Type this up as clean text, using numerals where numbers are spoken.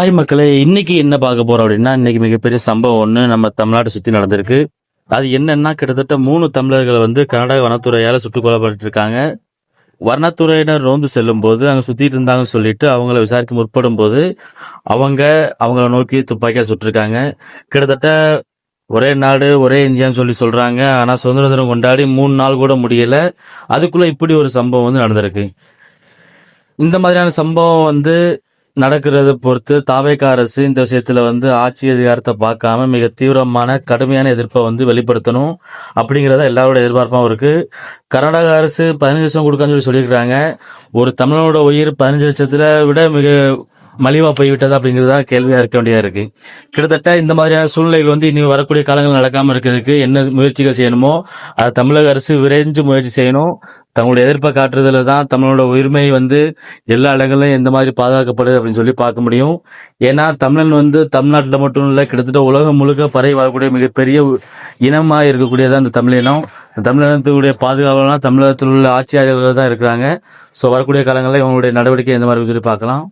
Hi மக்களே! இன்னைக்கு என்ன பார்க்க போறோம் அப்படின்னா, இன்னைக்கு மிகப்பெரிய சம்பவம் ஒண்ணு நம்ம தமிழ்நாட்ட சுத்தி நடந்திருக்கு. அது என்னன்னா, கிட்டத்தட்ட 3 தமிழர்கள் வந்து கர்நாடக வனத்துறையால சுட்டுக் கொல்லப்பட்டுருக்காங்க. வனத்துறையினர் ரோந்து செல்லும்போது, அங்க சுத்திட்டு இருந்தாங்கன்னு சொல்லிட்டு அவங்கள விசாரிக்க முற்படும்போது, அவங்க அவங்கள நோக்கி துப்பாக்கியால சுட்டுருக்காங்க. கிட்டத்தட்ட ஒரே நாடு, ஒரே இந்தியான்னு சொல்றாங்க. ஆனா சுதந்திர தினம் கொண்டாடி 3 நாள் கூட முடியல. அதுக்குள்ள இப்படி ஒரு சம்பவம் வந்து நடந்திருக்கு. இந்த மாதிரியான சம்பவம் வந்து நடக்கிறத பொறுத்து தாவேகா அரசு இந்த விஷயத்துல வந்து ஆட்சி அதிகாரத்தை பார்க்காம மிக தீவிரமான கடுமையான எதிர்ப்பை வந்து வெளிப்படுத்தணும் அப்படிங்கிறத எல்லாரோட எதிர்பார்ப்பாகவும் இருக்கு. கர்நாடக அரசு 15 லட்சம் கொடுக்கான்னு சொல்லியிருக்கிறாங்க. ஒரு தமிழனோட உயிர் 15 லட்சத்துல விட மிக மலிவா போய்விட்டது அப்படிங்கிறதா கேள்வியா இருக்க வேண்டியதா இருக்கு. கிட்டத்தட்ட இந்த மாதிரியான சூழ்நிலைகள் வந்து இனி வரக்கூடிய காலங்கள் நடக்காம இருக்கிறதுக்கு என்ன முயற்சிகள் செய்யணுமோ அதை தமிழக அரசு விரைந்து முயற்சி செய்யணும். தங்களுடைய எதிர்ப்பை காட்டுறதுல தான் தமிழோட உரிமை வந்து எல்லா இடங்களிலும் எந்த மாதிரி பாதுகாக்கப்படுது அப்படின்னு சொல்லி பார்க்க முடியும். ஏன்னா தமிழன் வந்து தமிழ்நாட்டில் மட்டும் இல்லை, கிட்டத்தட்ட உலகம் முழுக்க பரவி வரக்கூடிய மிகப்பெரிய இனமாக இருக்கக்கூடியதான் இந்த தமிழினம். தமிழினத்துடைய பாதுகாவலாம் தமிழகத்தில் உள்ள ஆட்சியாளர்கள் தான் இருக்கிறாங்க. ஸோ வரக்கூடிய காலங்களில் இவங்களுடைய நடவடிக்கை எந்த மாதிரி சொல்லி பார்க்கலாம்.